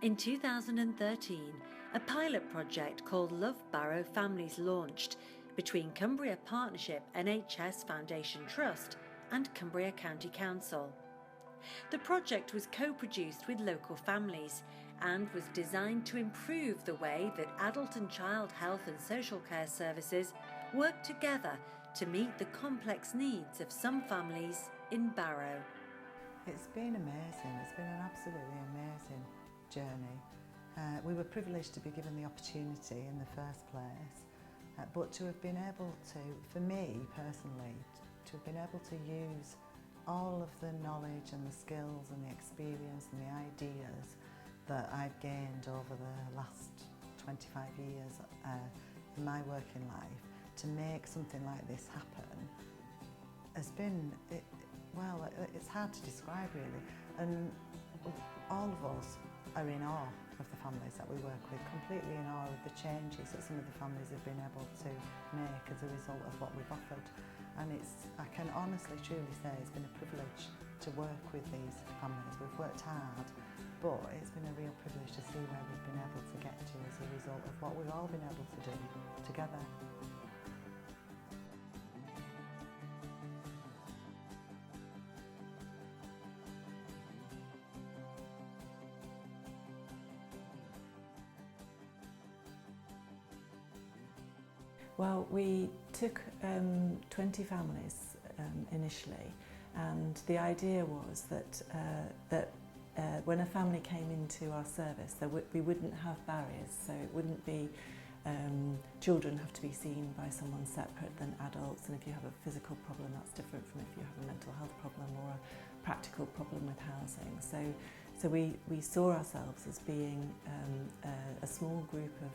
In 2013, a pilot project called Love Barrow Families launched between Cumbria Partnership NHS Foundation Trust and Cumbria County Council. The project was co-produced with local families and was designed to improve the way that adult and child health and social care services work together to meet the complex needs of some families in Barrow. It's been amazing. It's been an absolutely amazing journey. We were privileged to be given the opportunity in the first place, but to have been able to, for me personally, to have been able to use all of the knowledge and the skills and the experience and the ideas that I've gained over the last 25 years in my working life to make something like this happen has been, it's hard to describe really. And all of us are in awe of the families that we work with, completely in awe of the changes that some of the families have been able to make as a result of what we've offered. And I can honestly, truly say it's been a privilege to work with these families. We've worked hard, but it's been a real privilege to see where we've been able to get to as a result of what we've all been able to do together. Well, we took 20 families initially, and the idea was that when a family came into our service, we wouldn't have barriers, so it wouldn't be children have to be seen by someone separate than adults, and if you have a physical problem, that's different from if you have a mental health problem or a practical problem with housing. So we saw ourselves as being a small group of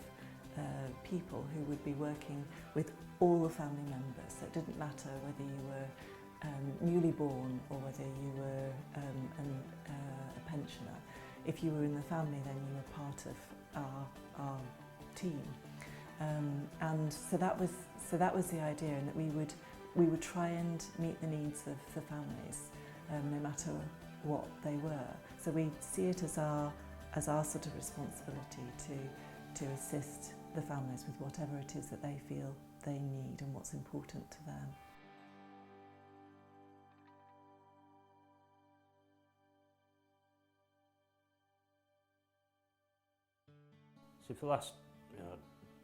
people who would be working with all the family members. So it didn't matter whether you were newly born or whether you were a pensioner. If you were in the family, then you were part of our team. And so that was the idea, and that we would try and meet the needs of the families, no matter what they were. So we see it as our sort of responsibility to assist the families with whatever it is that they feel they need and what's important to them. So for the last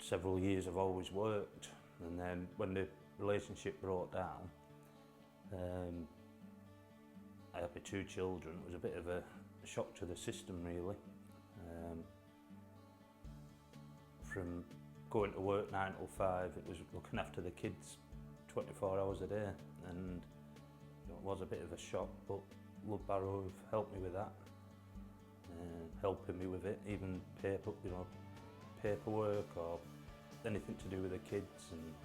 several years I've always worked, and then when the relationship broke down, I had my 2 children. It was a bit of a shock to the system really. From going to work 9 till 5, it was looking after the kids 24 hours a day, and it was a bit of a shock, but Love Barrow have helped me with that, helping me with it, even paperwork or anything to do with the kids and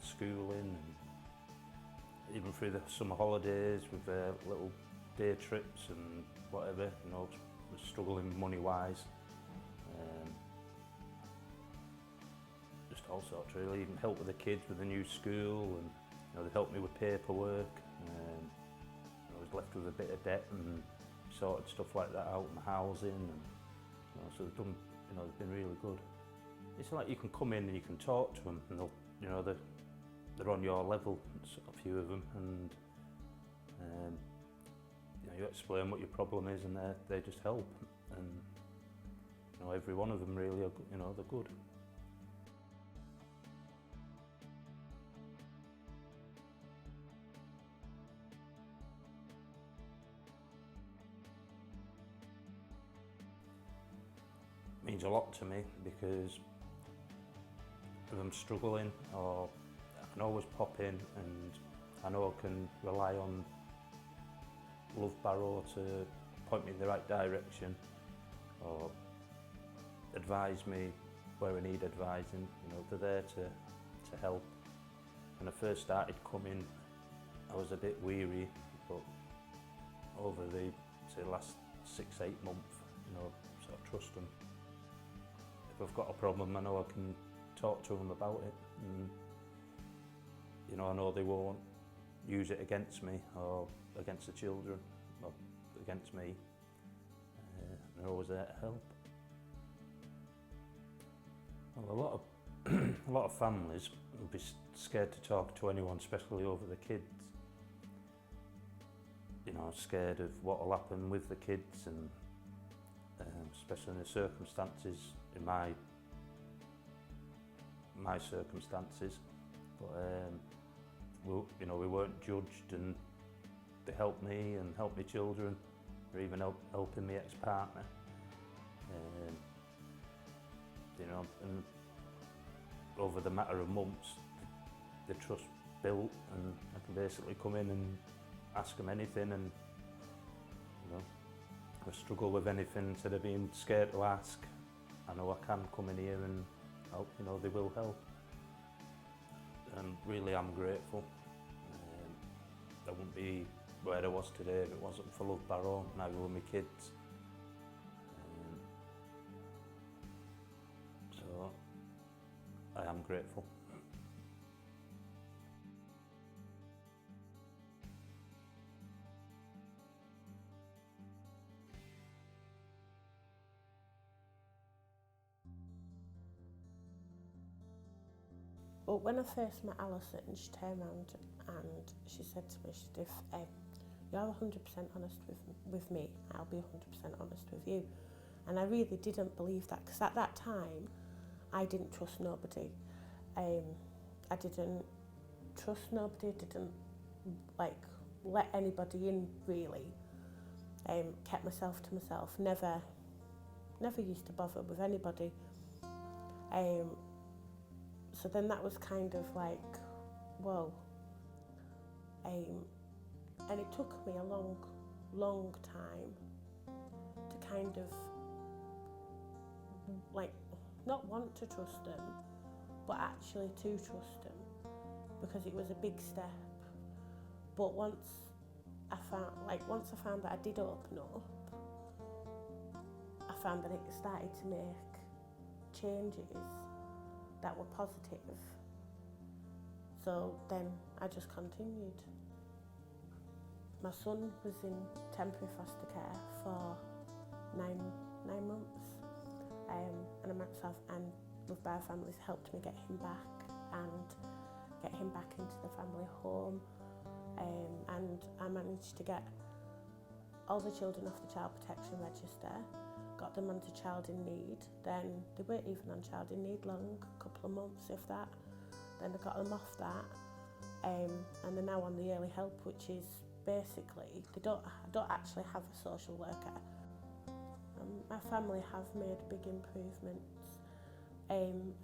schooling, and even through the summer holidays with little day trips and whatever, was struggling money-wise. Just all sorts really, even help with the kids with the new school, and they helped me with paperwork. I was left with a bit of debt and sorted stuff like that out, and housing, and so they've done, they've been really good. It's like you can come in and you can talk to them, and they're on your level, a few of them, and you explain what your problem is, and they just help, and every one of them really are, they're good. It means a lot to me, because if I'm struggling, or I can always pop in, and I know I can rely on Love Barrow to point me in the right direction or advise me where I need advising. They're there to help. When I first started coming, I was a bit weary, but over the last 6-8 months, sort of trust them. If I've got a problem, I know I can talk to them about it, and I know they won't use it against me or against the children or against me. They're always there to help. Well, a lot of families would be scared to talk to anyone, especially over the kids. You know, scared of what will happen with the kids, and especially in the circumstances, in my circumstances. But we weren't judged, and they helped me and helped my children, or even helping my ex-partner. And over the matter of months, the trust built, and I can basically come in and ask them anything, and if I struggle with anything, instead of being scared to ask, I know I can come in here and help. They will help, and really I'm grateful. I wouldn't be where I was today if it wasn't for Love Barrow, neither were my kids. So I am grateful. But when I first met Alison, she turned around and she said to me, if you're 100% honest with me, I'll be 100% honest with you. And I really didn't believe that, because at that time, I didn't trust nobody. I didn't trust nobody, didn't let anybody in really. Kept myself to myself, never used to bother with anybody. So then that was kind of like, whoa. And it took me a long time to kind of not want to trust them, but actually to trust them, because it was a big step. But once I found that I did open up, I found that it started to make changes that were positive. So then I just continued. My son was in temporary foster care for nine months, and Love Barrow Families helped me get him back and get him back into the family home. And I managed to get all the children off the child protection register, got them onto child in need. Then they weren't even on child in need long, a couple of months if that. Then I got them off that, and they're now on the early help, which is basically I don't actually have a social worker. My family have made big improvements.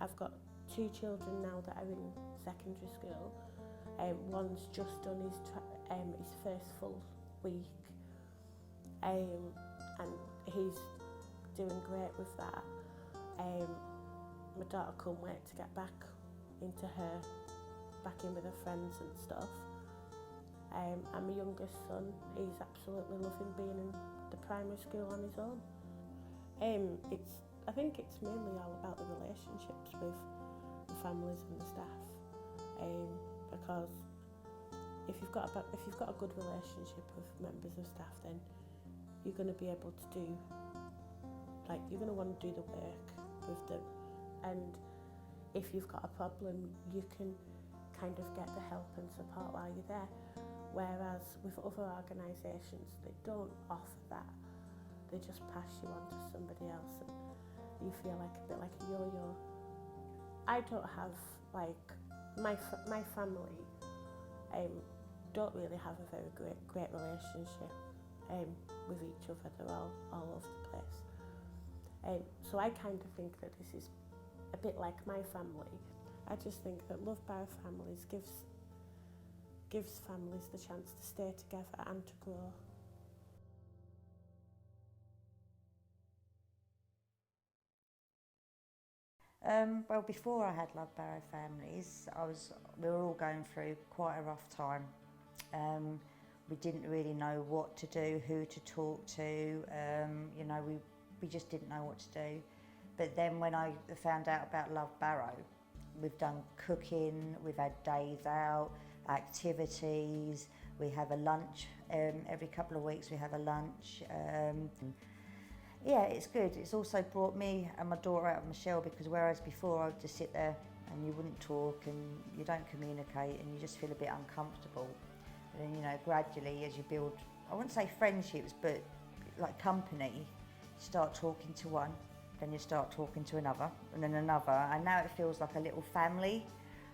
I've got 2 children now that are in secondary school. One's just done his first full week, and he's doing great with that. My daughter couldn't wait to get back in with her friends and stuff. And my youngest son, he's absolutely loving being in the primary school on his own. I think it's mainly all about the relationships with the families and the staff. Because if you've got a good relationship with members of staff, then you're going to be able to do, you're going to want to do the work with them. And if you've got a problem, you can kind of get the help and support while you're there. Whereas with other organisations, they don't offer that. They just pass you on to somebody else, and you feel like a bit like a yo-yo. I don't have my family don't really have a very great relationship with each other. They're all over the place. So I kind of think that this is a bit like my family. I just think that Love Barrow Families gives families the chance to stay together and to grow. Well, before I had Love Barrow Families, we were all going through quite a rough time. We didn't really know what to do, who to talk to. We just didn't know what to do. But then when I found out about Love Barrow, we've done cooking, we've had days out, activities. We have a lunch every couple of weeks. We have a lunch. Yeah, it's good. It's also brought me and my daughter out of my shell, because whereas before I would just sit there and you wouldn't talk and you don't communicate and you just feel a bit uncomfortable. And then, you know, gradually as you build, I wouldn't say friendships, but like company, you start talking to one, then you start talking to another, and then another, and now it feels like a little family.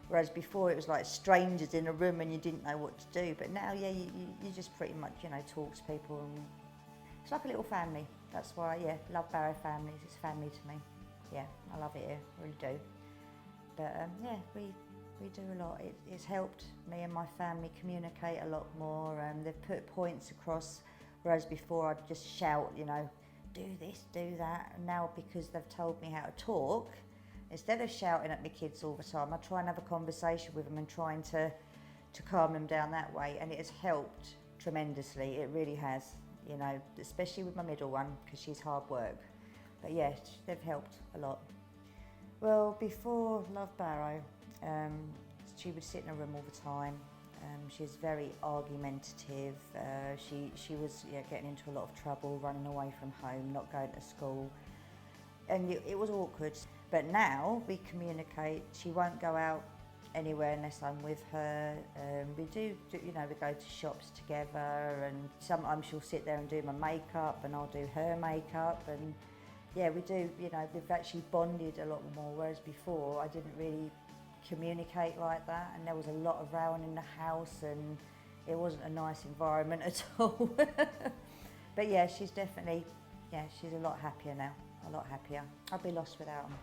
Whereas before it was like strangers in a room and you didn't know what to do. But now, yeah, you just pretty much, you know, talk to people, and it's like a little family. That's why, yeah, love Barrow families. It's family to me. Yeah, I love it here, I really do. But yeah, we do a lot. It's helped me and my family communicate a lot more. They've put points across, whereas before I'd just shout, you know, do this, do that. And now, because they've told me how to talk, instead of shouting at my kids all the time, I try and have a conversation with them and trying to calm them down that way. And it has helped tremendously. It really has, you know, especially with my middle one, because she's hard work. But yeah, they've helped a lot. Well, before Love Barrow, she would sit in a room all the time. She's very argumentative. She was getting into a lot of trouble, running away from home, not going to school. And it was awkward. But now we communicate. She won't go out anywhere unless I'm with her. We do, you know, we go to shops together, and sometimes she'll sit there and do my makeup and I'll do her makeup. And yeah, we do, you know, we've actually bonded a lot more, whereas before I didn't really communicate like that, and there was a lot of rowing in the house and it wasn't a nice environment at all. But yeah, she's definitely, she's a lot happier now, a lot happier. I'd be lost without them.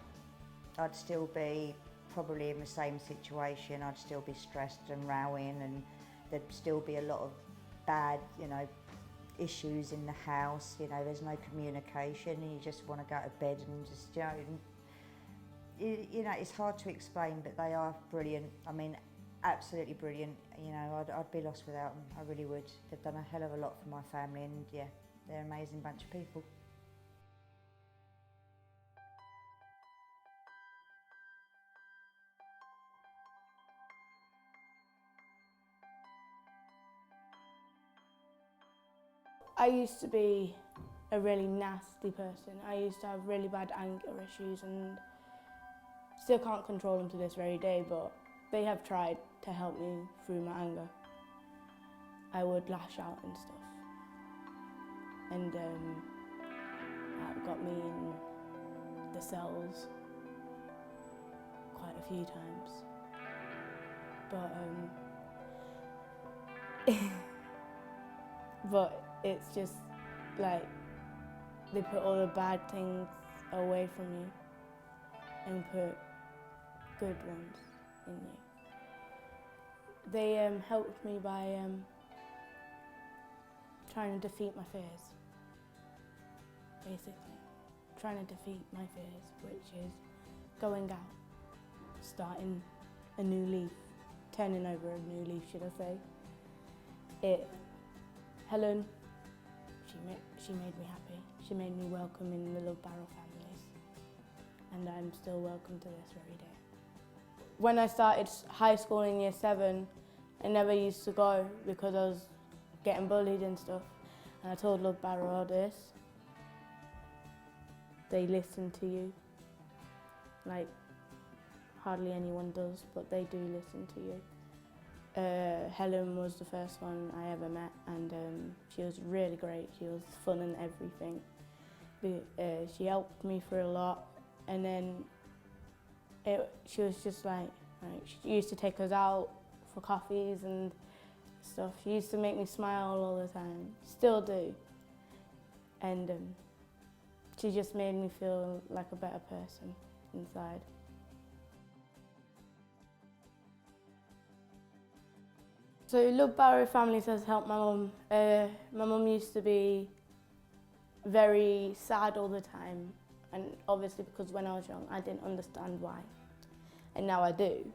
I'd still be probably in the same situation. I'd still be stressed and rowing, and there'd still be a lot of bad, you know, issues in the house. You know, there's no communication and you just want to go to bed and just, you know, it's hard to explain, but they are brilliant. I mean, absolutely brilliant. You know, I'd be lost without them. I really would. They've done a hell of a lot for my family, and yeah, they're an amazing bunch of people. I used to be a really nasty person. I used to have really bad anger issues and still can't control them to this very day, but they have tried to help me through my anger. I would lash out and stuff. And that got me in the cells quite a few times. But but it's just like they put all the bad things away from you and put good ones in you. They helped me by trying to defeat my fears, basically. Trying to defeat my fears, which is going out, starting a new leaf, turning over a new leaf, should I say. Helen, she made me happy. She made me welcome in the Love Barrow families, and I'm still welcome to this very day. When I started high school in year 7, I never used to go because I was getting bullied and stuff, and I told Love Barrow all this. They listen to you, like hardly anyone does, but they do listen to you. Helen was the first one I ever met, and she was really great. She was fun and everything. She helped me through a lot, and then she was just like, she used to take us out for coffees and stuff. She used to make me smile all the time, still do. And she just made me feel like a better person inside. So Love Barrow Families has helped my mum. My mum used to be very sad all the time, and obviously because when I was young I didn't understand why, and now I do.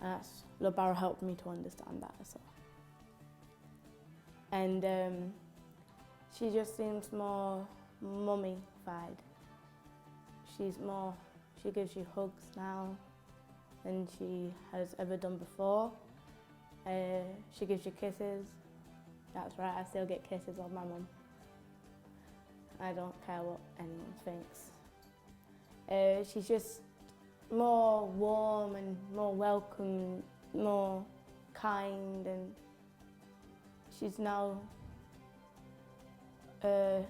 And Love Barrow helped me to understand that as well. And she just seems more mummified. She gives you hugs now than she has ever done before. She gives you kisses. That's right, I still get kisses off my mum. I don't care what anyone thinks. She's just more warm and more welcome, more kind, and she's now the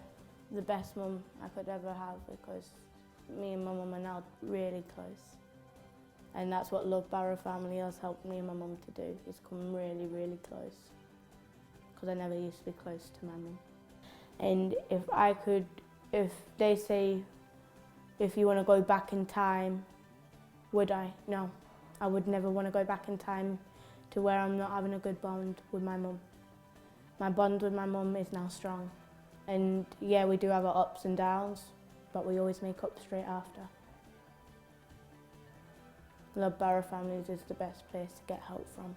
best mum I could ever have, because me and my mum are now really close. And that's what Love Barrow Family has helped me and my mum to do, is come really, really close. Because I never used to be close to my mum. And if they say, if you want to go back in time, would I? No, I would never want to go back in time to where I'm not having a good bond with my mum. My bond with my mum is now strong. And yeah, we do have our ups and downs, but we always make up straight after. Love Barrow Families is the best place to get help from.